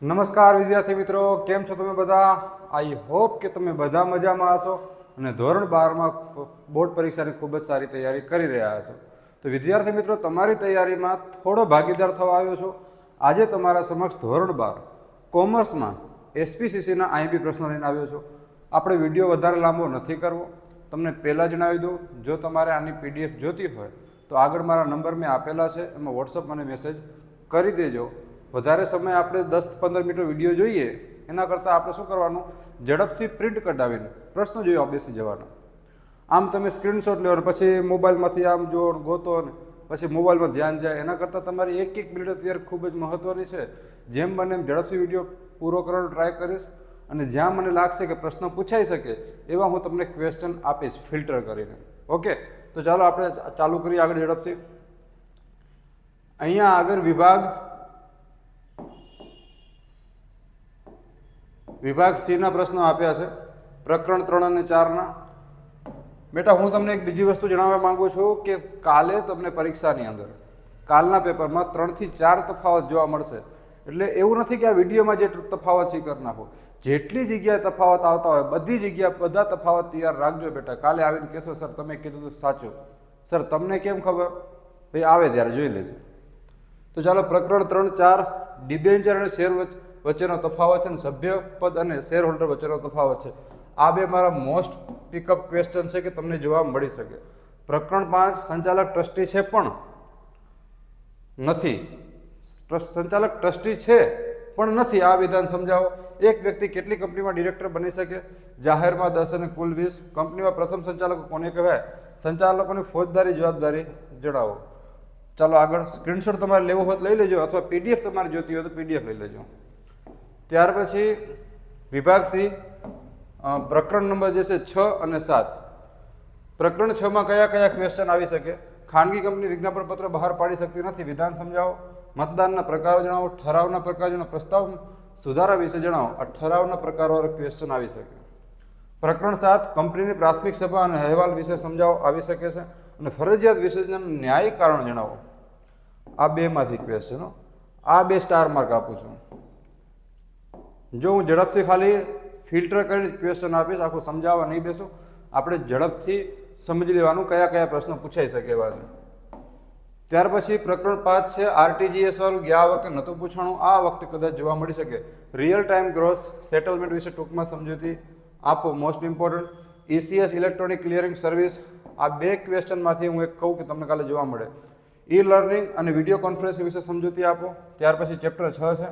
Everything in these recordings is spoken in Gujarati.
નમસ્કાર વિદ્યાર્થી મિત્રો, કેમ છો તમે બધા? આઈ હોપ કે તમે બધા મજામાં હશો અને ધોરણ 12માં બોર્ડ પરીક્ષાની ખૂબ જ સારી તૈયારી કરી રહ્યા હશો. તો વિદ્યાર્થી મિત્રો, તમારી તૈયારીમાં થોડો ભાગીદાર થવા આવ્યો છો. આજે તમારા સમક્ષ ધોરણ 12 કોમર્સમાં એસપીસીસીના આઈએમપી પ્રશ્નો લઈને આવ્યો છું. આપણે વિડીયો વધારે લાંબો નથી કરવો. તમને પહેલાં જણાવી દઉં, જો તમારે આની પીડીએફ જોતી હોય તો આગળ મારા નંબર મેં આપેલા છે, એમાં વોટ્સઅપ મને મેસેજ કરી દેજો. વધારે સમય આપણે 10-15 મિનિટ વિડીયો જોઈએ એના કરતાં આપણે શું કરવાનું, ઝડપથી પ્રિન્ટ કઢાવીને પ્રશ્નો જોઈ બેસી જવાના. આમ તમે સ્ક્રીનશોટ લેવાનો, પછી મોબાઈલમાંથી આમ જો ગોતો ને પછી મોબાઈલમાં ધ્યાન જાય, એના કરતાં તમારી એક મિનિટ અત્યારે ખૂબ જ મહત્ત્વની છે. જેમ બને એમ ઝડપથી વિડીયો પૂરો કરવાનો ટ્રાય કરીશ અને જ્યાં મને લાગશે કે પ્રશ્ન પૂછાઈ શકે એવા હું તમને ક્વેશ્ચન આપીશ ફિલ્ટર કરીને. ઓકે, તો ચાલો આપણે ચાલુ કરીએ આગળ ઝડપથી. અહીંયા આગળ વિભાગ સી ના પ્રશ્નો આપ્યા છે, પ્રકરણ 3 અને 4ના. બેટા, હું તમને એક બીજી વસ્તુ જણાવવા માંગુ છું કે કાલે તમને પરીક્ષાની અંદર કાલના પેપરમાં 3 થી 4 તફાવત જોવા મળશે. એટલે એવું નથી કે આ વિડીયોમાં જે તફાવત છે કરી નાખો. જેટલી જગ્યાએ તફાવત આવતા હોય બધી જગ્યા બધા તફાવત તૈયાર રાખજો બેટા. કાલે આવીને કહેશો સર તમે કીધું તો સાચું. સર તમને કેમ ખબર? ભાઈ આવે ત્યારે જોઈ લેજો. તો ચાલો, પ્રકરણ 3-4 ડિબેન્ચર અને શેર વચ્ચેનો તફાવત છે, અને સભ્ય પદ અને શેર હોલ્ડર વચ્ચેનો તફાવત છે. આ બે મારા મોસ્ટ પિકઅપ ક્વેશ્ચન છે કે તમને જોવા મળી શકે. પ્રકરણ 5 સંચાલક ટ્રસ્ટી છે પણ નથી. સંચાલક ટ્રસ્ટી છે પણ નથી, આ વિધાન સમજાવો. એક વ્યક્તિ કેટલી કંપનીમાં ડિરેક્ટર બની શકે? જાહેરમાં 10 અને કુલ 20. કંપનીમાં પ્રથમ સંચાલકો કોને કહેવાય? સંચાલકોની ફોજદારી જવાબદારી જણાવો. ચાલો આગળ. સ્ક્રીનશોટ તમારે લેવો હોય તો લઈ લેજો, અથવા પીડીએફ તમારે જોતી હોય તો પીડીએફ લઈ લેજો. ત્યાર પછી વિભાગ સી પ્રકરણ નંબર જે છે 6 અને 7. પ્રકરણ 6માં કયા કયા ક્વેશ્ચન આવી શકે? ખાનગી કંપની વિજ્ઞાપન પત્ર બહાર પાડી શકતી નથી, વિધાન સમજાવો. મતદાનના પ્રકારો જણાવો. ઠરાવના પ્રકારોનો પ્રસ્તાવ સુધારા વિશે જણાવો. આ ઠરાવના પ્રકારો ક્વેશ્ચન આવી શકે. પ્રકરણ 7 કંપનીની પ્રાથમિક સભા અને અહેવાલ વિશે સમજાવો, આવી શકે છે. અને ફરજિયાત વિસર્જન ન્યાયિક કારણ જણાવો. આ બેમાંથી ક્વેશ્ચનો. આ 2 સ્ટાર માર્ક આપું છું. જો હું ઝડપથી ખાલી ફિલ્ટર કરીને ક્વેશ્ચન આપીશ, આખું સમજાવવા નહીં બેસું. આપણે ઝડપથી સમજી લેવાનું કયા કયા પ્રશ્નો પૂછાઈ શકે એવા છે. ત્યાર પછી પ્રકરણ 5 છે આરટીજીએસ વાળું. ગયા વખતે નહોતું પૂછાણું, આ વખતે કદાચ જોવા મળી શકે. રિયલ ટાઈમ ગ્રોસ સેટલમેન્ટ વિશે ટૂંકમાં સમજૂતી આપો, most important. ECS electronic clearing service. આ 2 ક્વેશ્ચનમાંથી હું એક કહું કે તમને કાલે જોવા મળે. ઈ લર્નિંગ અને વિડીયો કોન્ફરન્સિંગ વિશે સમજૂતી આપો. ત્યાર પછી ચેપ્ટર 6 છે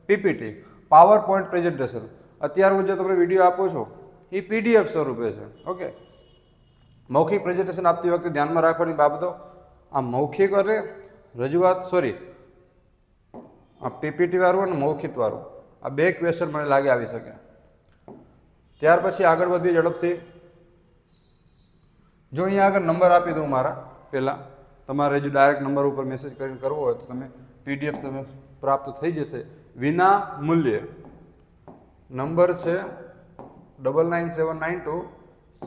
પીપીટી, પાવર પોઈન્ટ પ્રેઝન્ટેશન. અત્યારે હું જે તમને વિડીયો આપું છું એ પીડીએફ સ્વરૂપે છે. ઓકે, મૌખિક પ્રેઝન્ટેશન આપતી વખતે ધ્યાનમાં રાખવાની બાબતો. આ મૌખિક અને રજૂઆત, આ પીપીટી વાળું અને મૌખિક વાળું, આ 2 ક્વેશ્ચન મને લાગે આવી શકે. ત્યાર પછી આગળ વધી ઝડપથી. જો અહીંયા આગળ નંબર આપી દઉં મારા પહેલાં, તમારે જો ડાયરેક્ટ નંબર ઉપર મેસેજ કરીને કરવો હોય તો તમે પીડીએફ તમે પ્રાપ્ત થઈ જશે વિના મૂલ્યે. નંબર છે 99792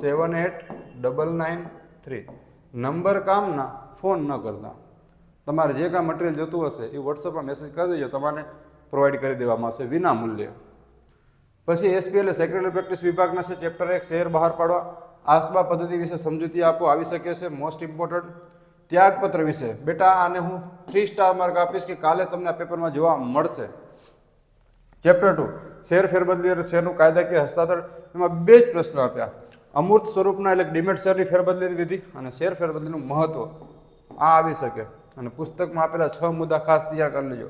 78993. નંબર કામના, ફોન ન કરતા. તમારે જે કાંઈ મટીરિયલ જોતું હશે એ વોટ્સઅપમાં મેસેજ કરી દેજો, તમારે પ્રોવાઈડ કરી દેવામાં આવશે વિના મૂલ્યે. પછી એસપીએલ સેક્રેટરી પ્રેક્ટિસ વિભાગના છે ચેપ્ટર 1 શેર બહાર પાડવા. આસબા પદ્ધતિ વિશે સમજૂતી આપો, આવી શકે છે, મોસ્ટ ઇમ્પોર્ટન્ટ. ત્યાગપત્ર વિશે. બેટા, આને હું 3 સ્ટાર માર્ક આપીશ કે કાલે તમને આ પેપરમાં જોવા મળશે. ચેપ્ટર 2 શેર ફેરબદલી અને શેરનું કાયદાકીય હસ્તાંતર. એમાં 2 જ પ્રશ્નો આપ્યા. અમૂર્ત સ્વરૂપના એટલે ડિમેટ શેરની ફેરબદલીની વિધિ અને શેર ફેરબદલીનું મહત્વ. આ આવી શકે. અને પુસ્તકમાં આપેલા 6 મુદ્દા ખાસ તૈયાર કરી લેજો.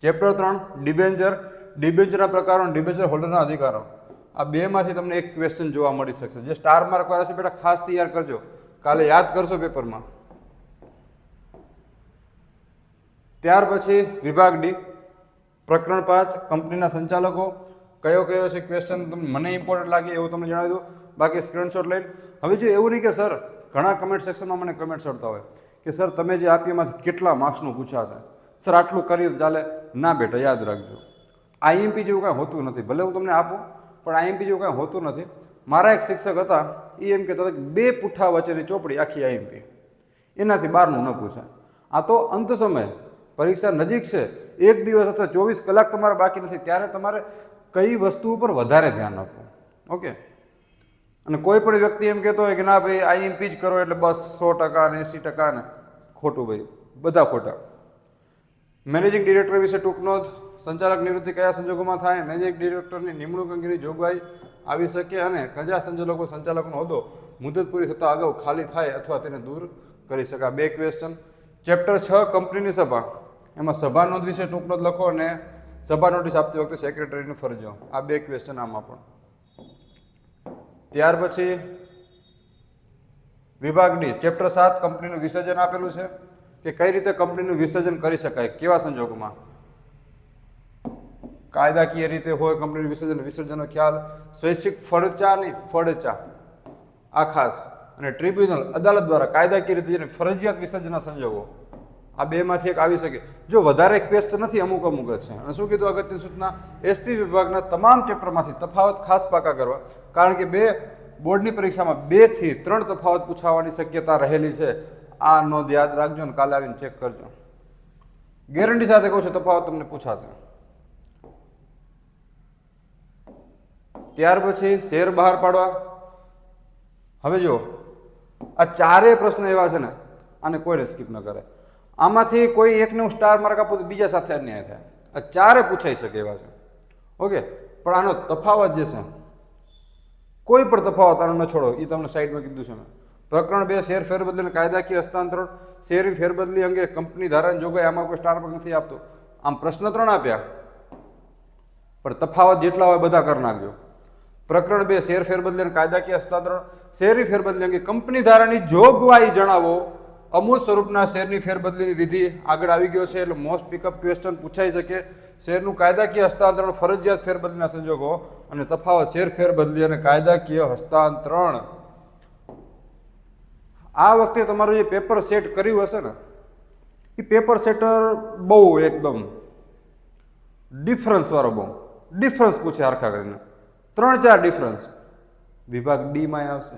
ચેપ્ટર 3 ડિબેન્ચર, ડિબેન્ચરના પ્રકારો અને ડિબેન્ચર હોલ્ડરના અધિકારો. આ 2માંથી તમને એક ક્વેશ્ચન જોવા મળી શકશે. જે સ્ટાર માર્ક વાળા છે બેટા ખાસ તૈયાર કરજો, કાલે યાદ કરશો પેપરમાં. ત્યાર પછી વિભાગ ડી પ્રકરણ 5 કંપનીના સંચાલકો. કયો કયો છે ક્વેશ્ચન મને ઇમ્પોર્ટન્ટ લાગે એવું તમને જણાવી દઉં, બાકી સ્ક્રીનશોટ લઈને. હવે જો એવું નહીં કે સર, ઘણા કમેન્ટ સેક્શનમાં મને કમેન્ટ કરતા હોય કે સર તમે જે આપી એમાંથી કેટલા માર્ક્સનું પૂછાશે, સર આટલું કર્યું તો ચાલે. ના બેટા, યાદ રાખજો, આઈએમપી જેવું કાંઈ હોતું નથી. ભલે હું તમને આપું પણ આઈએમપી જેવું કાંઈ હોતું નથી. મારા એક શિક્ષક હતા, એ એમ કહેતા હતા કે 2 પુઠ્ઠા વચ્ચેની ચોપડી આખી આઈએમપી, એનાથી બહારનું ન પૂછાય. આ તો અંત સમયે પરીક્ષા નજીક છે, 1 દિવસ અથવા 24 કલાક તમારે બાકી નથી, ત્યારે તમારે કઈ વસ્તુ ઉપર વધારે ધ્યાન આપવું. ઓકે. અને કોઈ પણ વ્યક્તિ એમ કહેતો હોય કે ના ભાઈ આઈએમપી જ કરો એટલે બસ 100% ને 80% ને, ખોટું ભાઈ, બધા ખોટા. મેનેજિંગ ડિરેક્ટર વિશે ટૂંક નોંધ. સંચાલક નિવૃત્તિ કયા સંજોગોમાં થાય? મેનેજિંગ ડિરેક્ટરની નિમણૂક અંગેની જોગવાઈ આવી શકે અને કયા સંજોગો સંચાલકનો હોદ્દો મુદત પૂરી થતાં અગાઉ ખાલી થાય અથવા તેને દૂર કરી શકાય. 2 ક્વેશ્ચન. ચેપ્ટર 6 કંપનીની સભા, એમાં સભા નોંધ વિશે ટૂંક નોંધ લખો અને સભા નોટિસ આપતી વખતે સેક્રેટરીની ફરજો. આ 2 ક્વેશ્ચન આમાં પણ. ત્યાર પછી વિભાગ ડી, ચેપ્ટર 7 કંપનીનું વિસર્જન આપેલું છે કે કઈ રીતે કંપનીનું વિસર્જન કરી શકાય, કેવા સંજોગોમાં. કાયદાકીય રીતે હોય કંપનીનું વિસર્જનનો ખ્યાલ, સ્વૈચ્છિક ફરચાની ફરચા, આ ખાસ, અને ટ્રિબ્યુનલ અદાલત દ્વારા કાયદાકીય રીતે જેને ફરજિયાત વિસર્જનના સંજોગો, આ 2માંથી એક આવી શકે. જો વધારે ક્વેશ્ચન નથી, અમુક જ છે. અને શું કીધું અગત્યની સૂચના, એસપી વિભાગના તમામ ચેપ્ટરમાંથી તફાવત ખાસ પાકા કરવા, કારણ કે બોર્ડની પરીક્ષામાં 2 થી 3 તફાવત પૂછાવાની શક્યતા રહેલી છે. આ નોંધ યાદ રાખજો અને કાલે આવીને ચેક કરજો. ગેરંટી સાથે કહું છું તફાવત તમને પૂછાશે. ત્યાર પછી શેર બહાર પાડવા. હવે જો આ 4 પ્રશ્ન એવા છે ને, આને કોઈને સ્કીપ ન કરે. આમાંથી કોઈ એકને હું સ્ટાર માર્ક આપું તો બીજા સાથે અન્યાય થાય. આ 4 પૂછાઈ શકે એવા છે. ઓકે. પણ આનો તફાવત જે છે, કોઈ પણ તફાવત આનો ન છોડો, એ તમને સાઈડમાં કીધું છે મેં. પ્રકરણ 2 શેર ફેરબદલીને કાયદાકીય હસ્તાંતરણ, શેરની ફેરબદલી અંગે કંપની ધારાની જોગવાઈ, આમાં કોઈ સ્ટાર માર્ક નથી આપતો. આમ પ્રશ્ન 3 આપ્યા, પણ તફાવત જેટલા હોય બધા કરી નાખજો. પ્રકરણ 2 શેર ફેરબદલી અને કાયદાકીય હસ્તાંતરણ, શેરની ફેરબદલી અંગે કંપની ધારાની જોગવાઈ જણાવો. અમૂલ સ્વરૂપના શેરની ફેરબદલીની વિધિ આગળ આવી ગયો છે, એટલે મોસ્ટ પિકઅપ ક્વેશ્ચન પૂછાઈ શકે. શેરનું કાયદાકીય હસ્તાંતરણ, ફરજિયાત ફેરબદલીના સંજોગો અને તફાવત, શેર ફેરબદલી અને કાયદાકીય હસ્તાંતરણ. આ વખતે તમારું જે પેપર સેટ કર્યું હશે ને, એ પેપર સેટર બહુ એકદમ ડિફરન્સવાળો, બહુ ડિફરન્સ પૂછે હરખા કરીને. 3-4 ડિફરન્સ. વિભાગ ડી માં આવશે,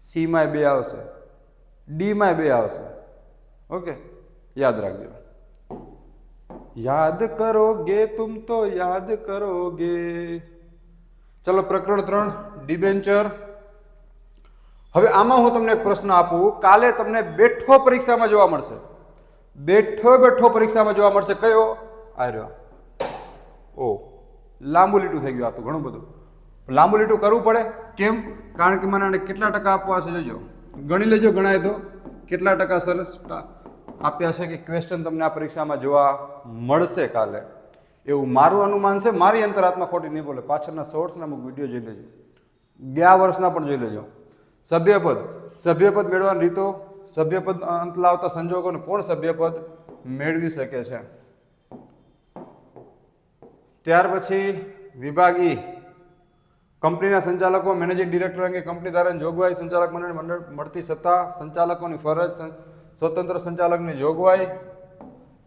સી માં 2 આવશે, ડી માં 2 આવશે. ઓકે, યાદ રાખજો. યાદ કરોગે તુમ તો યાદ કરોગે. ચલો પ્રકરણ 3 ડિબેન્ચર. હવે આમાં હું તમને એક પ્રશ્ન આપું, કાલે તમને બેઠો પરીક્ષામાં જોવા મળશે. બેઠો પરીક્ષામાં જોવા મળશે. કયો? આ રહ્યો. ઓ, લાંબુ લીટું થઈ ગયું. આ તો ઘણું બધું લાંબુ લીટું કરવું પડે. કેમ? કારણ કે મને કેટલા ટકા આપવા છે જોજો, ગણી લેજો. ગણાય તો કેટલા ટકા સરસ આપ્યા છે કે ક્વેશ્ચન તમને આ પરીક્ષામાં જોવા મળશે કાલે, એવું મારું અનુમાન છે. મારી અંતરાત્મા ખોટી નહીં બોલે. પાછળના શોર્ટ્સના અમુક વિડીયો જોઈ લેજો, ગયા વર્ષના પણ જોઈ લેજો. સભ્યપદ મેળવવાની રીતો, સભ્યપદ અંત લાવતા સંજોગો અને કોણ સભ્યપદ મેળવી શકે છે. ત્યાર પછી વિભાગ ઈ, કંપનીના સંચાલકો, મેનેજિંગ ડિરેક્ટર અંગે કંપની ધારાની જોગવાઈ, સંચાલક મંડળ મળતી સત્તા, સંચાલકોની ફરજ, સ્વતંત્ર સંચાલકની જોગવાઈ.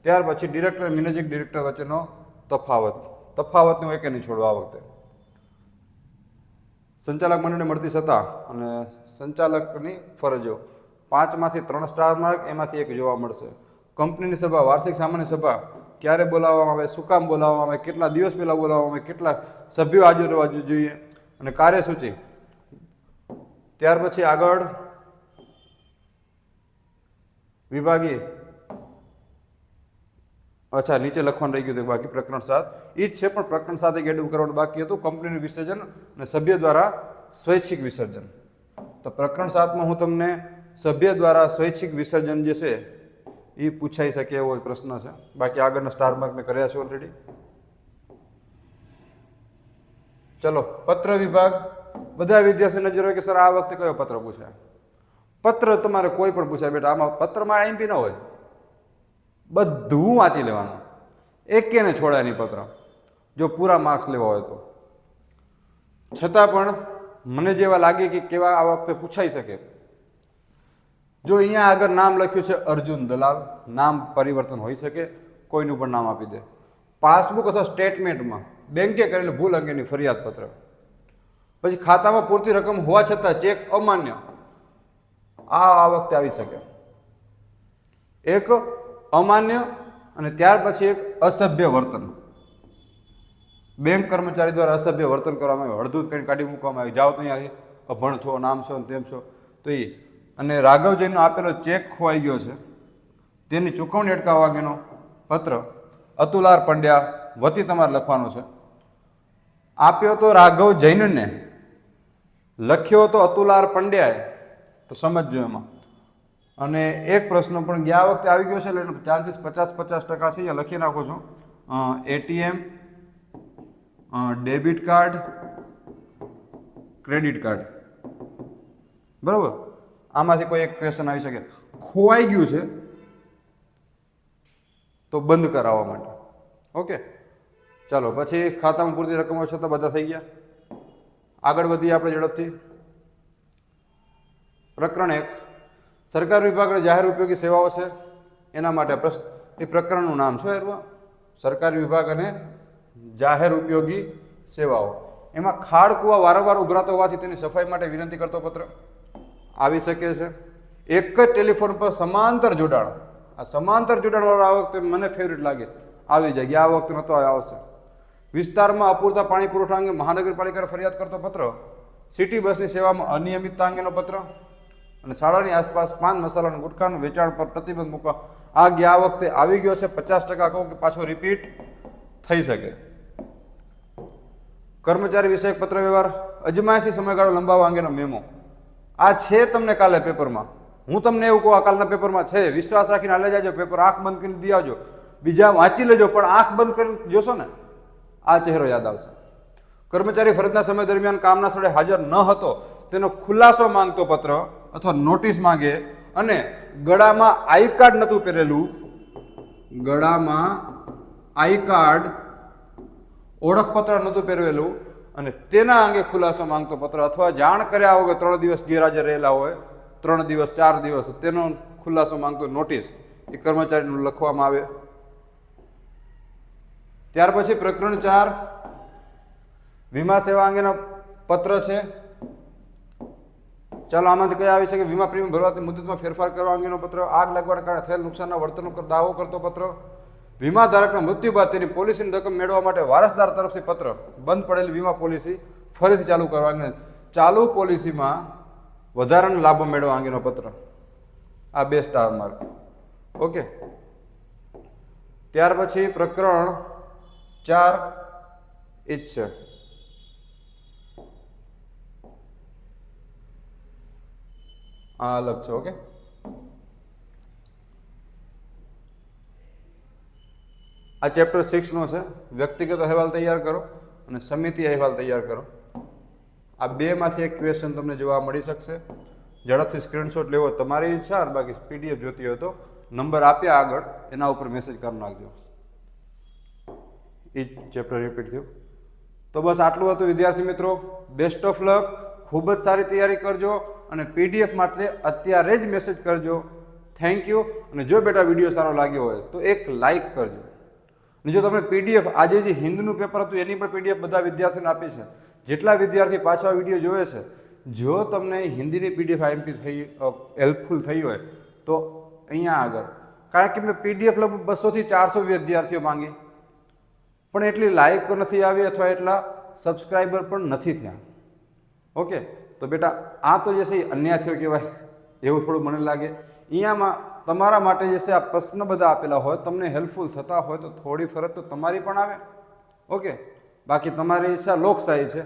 ત્યાર પછી ડિરેક્ટર અને મેનેજિંગ ડિરેક્ટર વચ્ચેનો તફાવતને હું એકે નહીં છોડવા આ વખતે. સંચાલક મંડળને મળતી સત્તા અને સંચાલકની ફરજો, 5 માંથી 3 સ્ટાર માર્ક, એમાંથી 1 જોવા મળશે. કંપનીની સભા, વાર્ષિક સામાન્ય સભા ક્યારે બોલાવવામાં આવે, શું કામ બોલાવવામાં આવે, કેટલા દિવસ પહેલાં બોલાવવામાં આવે, કેટલા સભ્યો હાજર રહેવા જોઈએ, અને કાર્યસૂચિ. ત્યાર પછી આગળ વિભાગીય, અચ્છા નીચે લખવાનું રહી ગયું હતું બાકી. પ્રકરણ 7 એ જ છે, પણ પ્રકરણ 7 એક એડ કરવાનું બાકી હતું. કંપનીનું વિસર્જન અને સભ્ય દ્વારા સ્વૈચ્છિક વિસર્જન. તો પ્રકરણ 7માં હું તમને સભ્ય દ્વારા સ્વૈચ્છિક વિસર્જન જે છે એ પૂછાઈ શકે એવો પ્રશ્ન છે. બાકી આગળના સ્ટાર માર્ક મેં કર્યા છે ઓલરેડી. ચલો પત્ર વિભાગ. બધા વિદ્યાર્થીઓ નજર હોય કે સર આ વખતે કયો પત્ર પૂછાય. પત્ર તમારે કોઈ પણ પૂછાય બેટા. આમાં પત્રમાં આઈએમપી ન હોય, બધું વાંચી લેવાનું, એકેને છોડાય નહીં પત્ર, જો પૂરા માર્ક્સ લેવા હોય તો. છતાં પણ મને જેવા લાગે કે કેવા આ વખતે પૂછાઈ શકે. જો અહીંયા આગળ નામ લખ્યું છે અર્જુન દલાલ, નામ પરિવર્તન હોઈ શકે, કોઈનું પણ નામ આપી દે. પાસબુક અથવા સ્ટેટમેન્ટમાં બેંકે કરેલી ભૂલ અંગેની ફરિયાદ પત્ર. પછી ખાતામાં પૂરતી રકમ હોવા છતાં ચેક અમાન્ય, આ વખતે આવી શકે. એક અમાન્ય અને ત્યાર પછી એક અસભ્ય વર્તન, બેંક કર્મચારી દ્વારા અસભ્ય વર્તન કરવામાં આવ્યું, હળદૂત કરીને કાઢી મૂકવામાં આવ્યું, જાઓ તો અહીંયાથી અભણ છો, નામ છો તેમ છો, તો એ અને રાઘવજીનો આપેલો ચેક ખોવાઈ ગયો છે તેની ચૂકવણી અટકાવવા અંગેનો પત્ર અતુલ આર પંડ્યા વતી તમારે લખવાનો છે. આપ્યો તો રાઘવ જૈનને, લખ્યો તો અતુલ આર પંડ્યાએ, તો સમજજો એમાં. અને એક પ્રશ્ન પણ ગયા વખતે આવી ગયો છે એટલે ચાન્સીસ 50-50% છે, અહીંયા લખી નાખો છો. ATM, debit card, credit card, બરાબર, આમાંથી કોઈ એક ક્વેશ્ચન આવી શકે. ખોવાઈ ગયું છે તો બંધ કરાવવા માટે. ઓકે, ચાલો પછી ખાતામાં પૂરતી રકમ હોય છે તો બધા થઈ ગયા. આગળ વધીએ આપણે ઝડપથી. પ્રકરણ 1, સરકાર વિભાગ અને જાહેર ઉપયોગી સેવાઓ છે એના માટે એ પ્રકરણનું નામ શું એમાં? સરકારી વિભાગ અને જાહેર ઉપયોગી સેવાઓ. એમાં ખાડ કૂવા વારંવાર ઉભરાતો હોવાથી તેની સફાઈ માટે વિનંતી કરતો પત્ર આવી શકે છે. એક જ ટેલિફોન પર સમાંતર જોડાણ, આ સમાંતર જોડાણવાળો આ વખતે મને ફેવરિટ લાગે, આવી જાય. ગયા વખતે નહોતો આવશે. વિસ્તારમાં અપૂરતા પાણી પુરવઠા અંગે મહાનગરપાલિકાને ફરિયાદ કરતો પત્ર, સિટી બસની સેવામાં અનિયમિતતા અંગેનો પત્ર, અને શાળાની આસપાસ પાન મસાલા અને ગુટખાનું વેચાણ પર પ્રતિબંધ મૂકવા. આ ગયા વખતે આવી ગયો છે. 50% કહું કે પાછો રિપીટ થઈ શકે. કર્મચારી વિષયક પત્ર વ્યવહાર, અજમાયશી સમયગાળો લંબાવવા અંગેનો મેમો. આ છે તમને કાલે પેપરમાં. હું તમને એવું કહું, આ કાલના પેપરમાં છે. વિશ્વાસ રાખીને હાલે જાજો પેપર, આંખ બંધ કરીને દી આવજો. બીજા વાંચી લેજો, પણ આંખ બંધ કરીને જોશો ને આ ચહેરો યાદ આવશે. કર્મચારી ફરજના સમય દરમિયાન કામના સ્થળે હાજર ન હતો તેનો ખુલાસો માંગતો પત્ર અથવા નોટિસ માંગે, અને ગળામાં આઈ કાર્ડ નહોતું પહેરેલું, ગળામાં આઈ કાર્ડ ઓળખપત્ર નહોતું પહેરવેલું અને તેના અંગે ખુલાસો માંગતો પત્ર, અથવા જાણ કર્યા વગર 3 દિવસ ગેરહાજર રહેલા હોય, 3 દિવસ 4 દિવસ, તેનો ખુલાસો માંગતો નોટિસ એ કર્મચારીનું લખવામાં આવે. ત્યાર પછી પ્રકરણ 4, વીમા સેવા અંગેનો પત્ર છે. ચાલો આમાંથી કયા આવી શકે? વીમા પ્રીમિયમ ભરવાની મુદતમાં ફેરફાર કરવા અંગેનો પત્ર, આગ લાગવાના કારણે થયેલ નુકસાનના વળતરનો દાવો કરતો પત્ર, વીમા ધારકના મૃત્યુ બાદ તેની પોલિસીની રકમ મેળવવા માટે વારસદાર તરફથી પત્ર, બંધ પડેલી વીમા પોલિસી ફરીથી ચાલુ કરવા અંગે, ચાલુ પોલિસીમાં વધારાનો લાભો મેળવવા અંગેનો પત્ર. આ 2 સ્ટાર માર્ક. ઓકે, ત્યાર પછી પ્રકરણ 4 એ જ છે. આ અલગ છે. ઓકે, આ ચેપ્ટર 6 નો છે. વ્યક્તિગત અહેવાલ તૈયાર કરો અને સમિતિ અહેવાલ તૈયાર કરો. આ 2 માંથી એક ક્વેશ્ચન તમને જોવા મળી શકશે. ઝડપથી સ્ક્રીનશોટ લેવો તમારી ઈચ્છા, અને બાકી પીડીએફ જોતી હોય તો નંબર આપ્યા આગળ એના ઉપર મેસેજ કરી નાખજો. એ ચેપ્ટર રિપીટ થયું. તો બસ આટલું હતું વિદ્યાર્થી મિત્રો. Best of luck. ખૂબ જ સારી તૈયારી કરજો અને પીડીએફ માટે અત્યારે જ મેસેજ કરજો. Thank you. અને જો બેટા વિડીયો સારો લાગ્યો હોય તો એક લાઈક કરજો. અને જો તમને પીડીએફ આજે જે હિન્દનું પેપર હતું એની પણ પીડીએફ બધા વિદ્યાર્થીઓને આપી છે. જેટલા વિદ્યાર્થી પાછા વિડીયો જોવે છે, જો તમને હિન્દીની પીડીએફ આઈએમપી થઈ હેલ્પફુલ થઈ હોય તો અહીંયા આગળ, કારણ કે મેં પીડીએફ લગભગ 200 થી 400 વિદ્યાર્થીઓ માંગી, પણ એટલી લાઈક નથી આવી અથવા એટલા સબસ્ક્રાઈબર પણ નથી થયા. ઓકે, તો બેટા આ તો જે છે એ અન્યાય થયો કહેવાય એવું થોડું મને લાગે. અહીંયામાં તમારા માટે જે છે આ પ્રશ્ન બધા આપેલા હોય, તમને હેલ્પફુલ થતા હોય તો થોડી ફરક તો તમારી પણ આવે. ઓકે, બાકી તમારી ઈચ્છા લોકશાહી છે.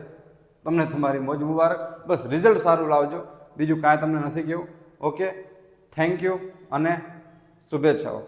તમને તમારી મોજ મુબારક. બસ રિઝલ્ટ સારું લાવજો, બીજું કાંઈ તમને નથી કહેવું. ઓકે, થેન્ક યુ અને શુભેચ્છાઓ.